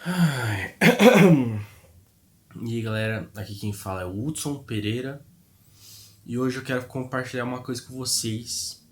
Ai. E aí galera, aqui quem fala é o Hudson Pereira e hoje eu quero compartilhar uma coisa com vocês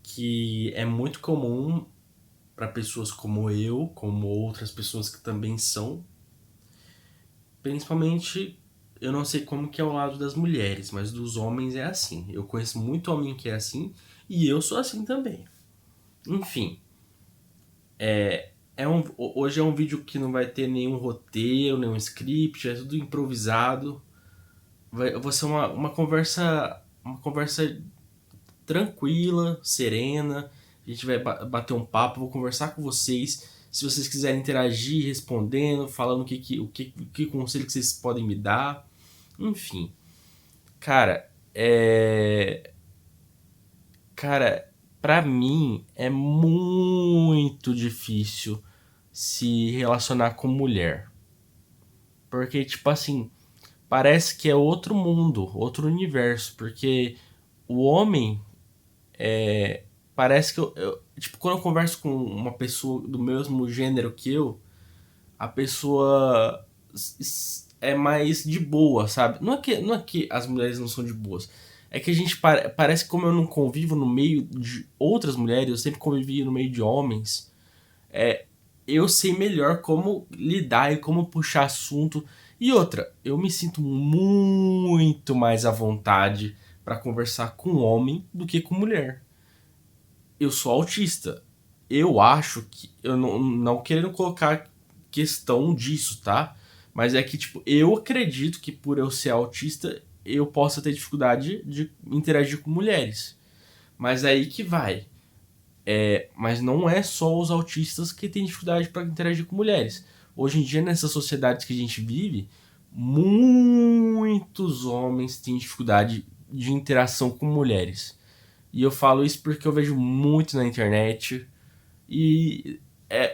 que é muito comum para pessoas como eu, como outras pessoas que também são, principalmente eu não sei como que é o lado das mulheres, mas dos homens é assim. Eu conheço muito homem que é assim e eu sou assim também. Enfim, hoje é um vídeo que não vai ter nenhum roteiro, nenhum script, é tudo improvisado. Vai ser uma conversa tranquila, serena. A gente vai bater um papo, vou conversar com vocês. Se vocês quiserem interagir, respondendo, falando o que conselho que vocês podem me dar. Enfim, cara, Cara, pra mim é muito difícil se relacionar com mulher. Porque, tipo assim, parece que é outro mundo, outro universo. Porque o homem parece que tipo, quando eu converso com uma pessoa do mesmo gênero que eu, a pessoa é mais de boa, sabe? Não é que as mulheres não são de boas. É que a gente parece que como eu não convivo no meio de outras mulheres, eu sempre convivi no meio de homens, eu sei melhor como lidar e como puxar assunto. E outra, eu me sinto muito mais à vontade para conversar com homem do que com mulher. Eu sou autista. Eu acho que. Eu não querendo colocar questão disso, tá? Mas é que, tipo, eu acredito que por eu ser autista, eu possa ter dificuldade de interagir com mulheres. Mas é aí que vai. Mas não é só os autistas que têm dificuldade para interagir com mulheres. Hoje em dia, nessas sociedades que a gente vive, muitos homens têm dificuldade de interação com mulheres. E eu falo isso porque eu vejo muito na internet. E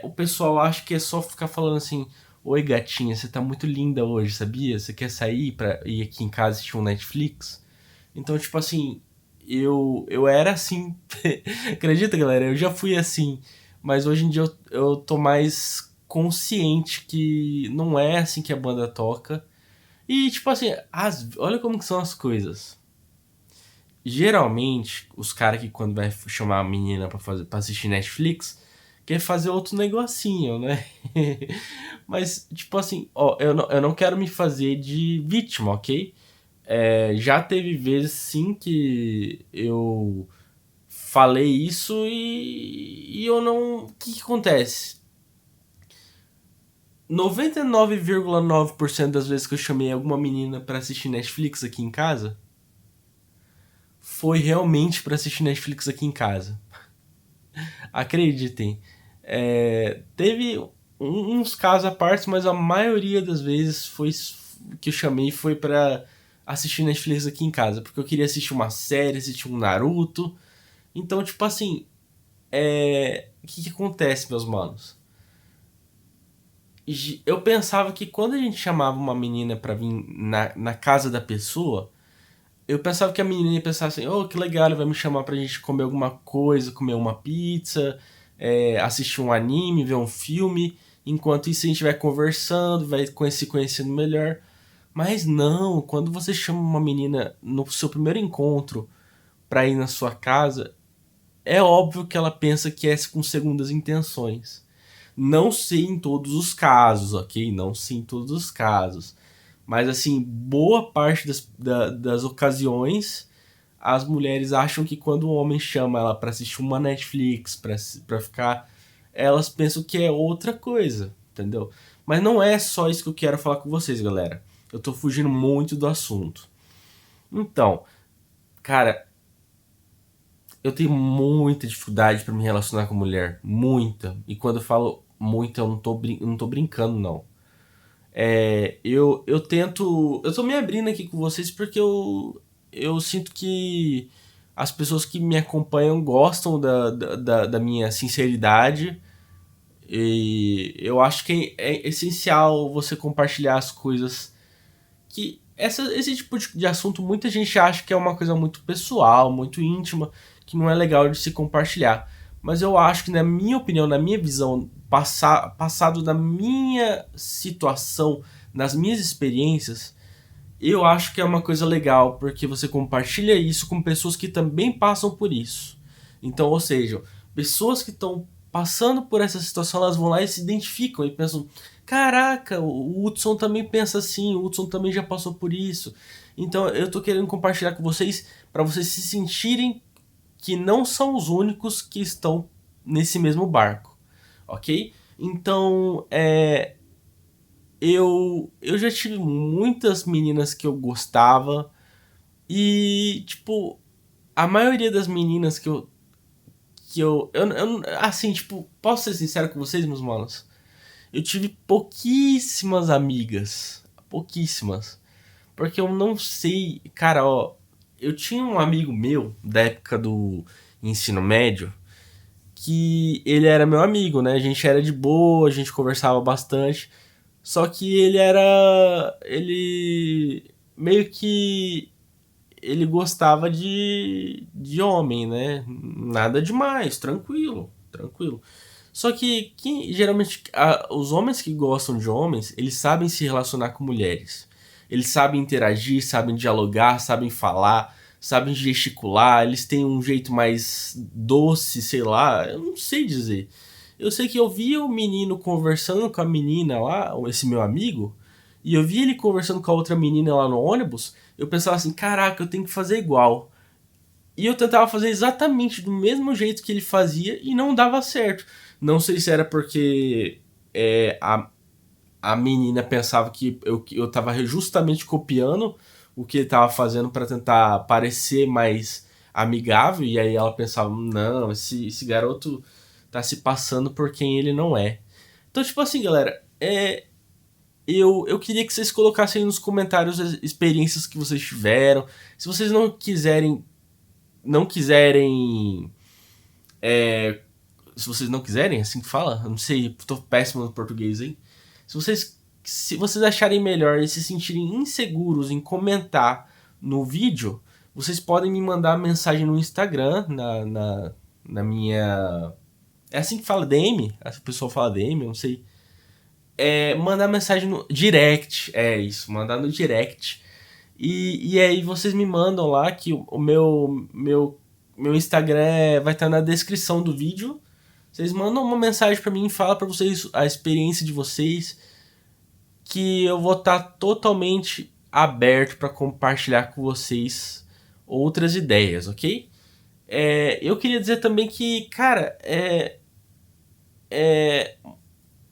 o pessoal acha que é só ficar falando assim: Oi gatinha, você tá muito linda hoje, sabia? Você quer sair pra ir aqui em casa assistir um Netflix? Então, tipo assim, eu era assim. Acredita, galera? Eu já fui assim. Mas hoje em dia eu tô mais consciente que não é assim que a banda toca. E, tipo assim, olha como que são as coisas. Geralmente, os caras que quando vai chamar a menina pra assistir Netflix, quer fazer outro negocinho, né? Mas, tipo assim, ó, eu não quero me fazer de vítima, ok? Já teve vezes sim que eu falei isso e eu não. O que acontece? 99,9% das vezes que eu chamei alguma menina pra assistir Netflix aqui em casa foi realmente pra assistir Netflix aqui em casa. Acreditem. Teve uns casos à parte, mas a maioria das vezes foi que eu chamei foi pra assistir Netflix aqui em casa, porque eu queria assistir uma série, assistir um Naruto. Então, tipo assim, o que acontece, meus manos? Eu pensava que quando a gente chamava uma menina pra vir na casa da pessoa, eu pensava que a menina ia pensar assim: oh, que legal, ele vai me chamar pra gente comer alguma coisa, comer uma pizza, assistir um anime, ver um filme. Enquanto isso a gente vai conversando, vai se conhecendo melhor. Mas não, quando você chama uma menina no seu primeiro encontro pra ir na sua casa, é óbvio que ela pensa que é com segundas intenções. Não sei em todos os casos, ok? Não sei em todos os casos. Mas assim, boa parte das ocasiões, as mulheres acham que quando o homem chama ela pra assistir uma Netflix, pra ficar, elas pensam que é outra coisa, entendeu? Mas não é só isso que eu quero falar com vocês, galera. Eu tô fugindo muito do assunto. Então, cara, eu tenho muita dificuldade pra me relacionar com mulher. Muita. E quando eu falo muita, eu não tô brincando, não. Eu tento. Eu tô me abrindo aqui com vocês porque eu sinto que as pessoas que me acompanham gostam da minha sinceridade. E eu acho que é essencial você compartilhar as coisas que. Esse tipo de assunto muita gente acha que é uma coisa muito pessoal, muito íntima, que não é legal de se compartilhar. mas eu acho que, na minha opinião, na minha visão, passado da minha situação, nas minhas experiências, eu acho que é uma coisa legal, porque você compartilha isso com pessoas que também passam por isso. Então, ou seja, pessoas que estão passando por essa situação, elas vão lá e se identificam e pensam: caraca, o Hudson também pensa assim, o Hudson também já passou por isso. Então, eu tô querendo compartilhar com vocês para vocês se sentirem que não são os únicos que estão nesse mesmo barco, ok? Então, eu já tive muitas meninas que eu gostava e, tipo, a maioria das meninas assim, tipo, posso ser sincero com vocês, meus manos? Eu tive pouquíssimas amigas, pouquíssimas, porque eu não sei, cara, ó, eu tinha um amigo meu da época do ensino médio que ele era meu amigo, né? A gente era de boa, a gente conversava bastante. Só que ele meio que ele gostava de homem, né? Nada demais, tranquilo, tranquilo. Só que geralmente os homens que gostam de homens, eles sabem se relacionar com mulheres. Eles sabem interagir, sabem dialogar, sabem falar, sabem gesticular, eles têm um jeito mais doce, sei lá, eu não sei dizer. Eu sei que eu via o menino conversando com a menina lá, esse meu amigo, e eu via ele conversando com a outra menina lá no ônibus, eu pensava assim: caraca, eu tenho que fazer igual. E eu tentava fazer exatamente do mesmo jeito que ele fazia e não dava certo. Não sei se era porque a menina pensava que eu tava justamente copiando o que ele tava fazendo para tentar parecer mais amigável, e aí ela pensava: não, esse garoto tá se passando por quem ele não é. Então, tipo assim, galera, eu queria que vocês colocassem nos comentários as experiências que vocês tiveram. Se vocês não quiserem, se vocês não quiserem, assim que fala, eu não sei, tô péssimo no português, hein? Se vocês acharem melhor e se sentirem inseguros em comentar no vídeo, vocês podem me mandar mensagem no Instagram, na minha. É assim que fala DM? A pessoa fala DM, eu não sei. Mandar mensagem no direct, é isso, mandar no direct. E aí vocês me mandam lá que o meu Instagram vai estar na descrição do vídeo. Vocês mandam uma mensagem pra mim e fala pra vocês a experiência de vocês, que eu vou estar totalmente aberto pra compartilhar com vocês outras ideias, ok? Eu queria dizer também que, cara,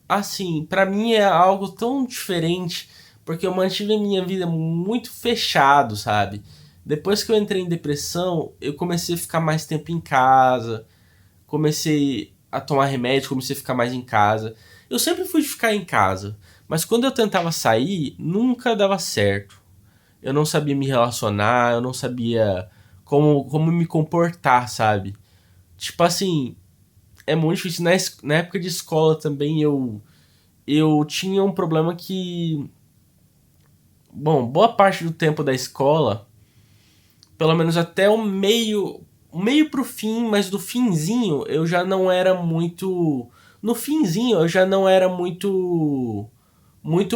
assim, pra mim é algo tão diferente, porque eu mantive a minha vida muito fechado, sabe? Depois que eu entrei em depressão, eu comecei a ficar mais tempo em casa, comecei a tomar remédio, comecei a ficar mais em casa. Eu sempre fui de ficar em casa, mas quando eu tentava sair, nunca dava certo. Eu não sabia me relacionar, eu não sabia como me comportar, sabe? Tipo assim, é muito difícil. Na época de escola também eu tinha um problema que, bom, boa parte do tempo da escola, pelo menos até o meio pro fim, mas do finzinho eu já não era muito, no finzinho eu já não era muito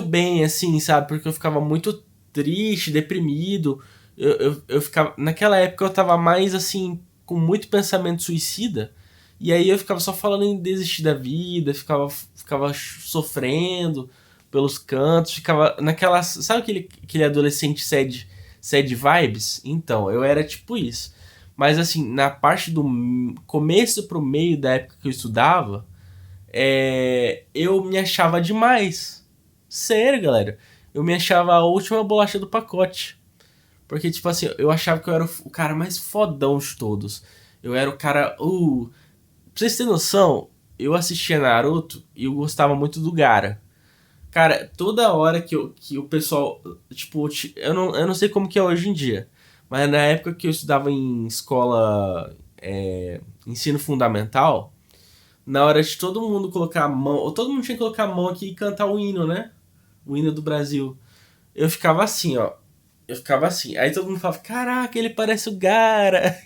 bem assim, sabe? Porque eu ficava muito triste, deprimido. Eu ficava, naquela época eu tava mais assim, com muito pensamento suicida. E aí eu ficava só falando em desistir da vida, ficava sofrendo pelos cantos, ficava naquela. Sabe aquele adolescente sad vibes? Então, eu era tipo isso. Mas assim, na parte do começo pro meio da época que eu estudava, eu me achava demais. Sério, galera. Eu me achava a última bolacha do pacote. Porque, tipo assim, eu achava que eu era o cara mais fodão de todos. Eu era o cara. Pra vocês terem noção, eu assistia Naruto e eu gostava muito do Gaara. Cara, toda hora que o pessoal. Tipo, eu não sei como que é hoje em dia. Mas na época que eu estudava em escola. Ensino fundamental. Na hora de todo mundo colocar a mão. Ou todo mundo tinha que colocar a mão aqui e cantar o hino, né? O hino do Brasil. Eu ficava assim, ó. Eu ficava assim. Aí todo mundo falava, caraca, ele parece o Gaara.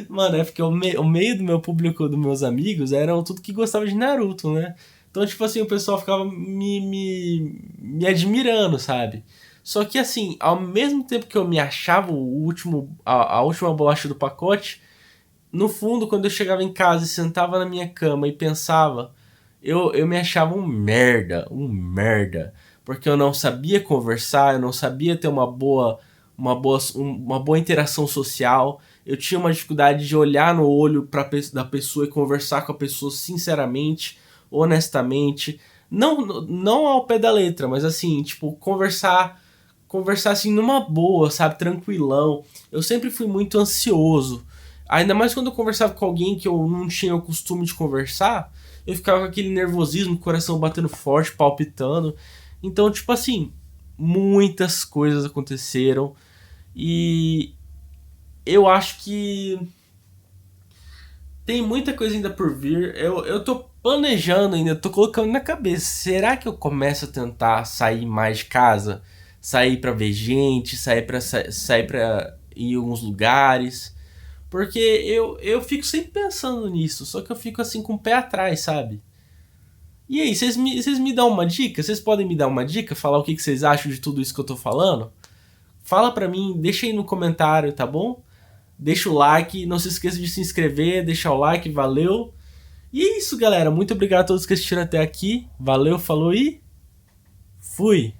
Mano, é porque o meio do meu público, dos meus amigos, eram tudo que gostava de Naruto, né? Então, tipo assim, o pessoal ficava me admirando, sabe? Só que assim, ao mesmo tempo que eu me achava o último, a última bolacha do pacote, no fundo, quando eu chegava em casa e sentava na minha cama e pensava, eu me achava um merda, um merda. Porque eu não sabia conversar, eu não sabia ter uma boa interação social. Eu tinha uma dificuldade de olhar no olho da pessoa e conversar com a pessoa sinceramente, honestamente. Não ao pé da letra, mas assim, tipo, conversar assim numa boa, sabe, tranquilão. Eu sempre fui muito ansioso. Ainda mais quando eu conversava com alguém que eu não tinha o costume de conversar, eu ficava com aquele nervosismo, coração batendo forte, palpitando. Então, tipo assim, muitas coisas aconteceram e eu acho que tem muita coisa ainda por vir. Eu tô planejando ainda, tô colocando na cabeça. Será que eu começo a tentar sair mais de casa? Sair pra ver gente, sair pra ir em alguns lugares? Porque eu fico sempre pensando nisso, só que eu fico assim com o pé atrás, sabe? E aí, vocês me dão uma dica? Vocês podem me dar uma dica? Falar o que vocês acham de tudo isso que eu tô falando? Fala pra mim, deixa aí no comentário, tá bom? Deixa o like, não se esqueça de se inscrever, deixa o like, valeu. E é isso, galera. Muito obrigado a todos que assistiram até aqui. Valeu, falou e fui!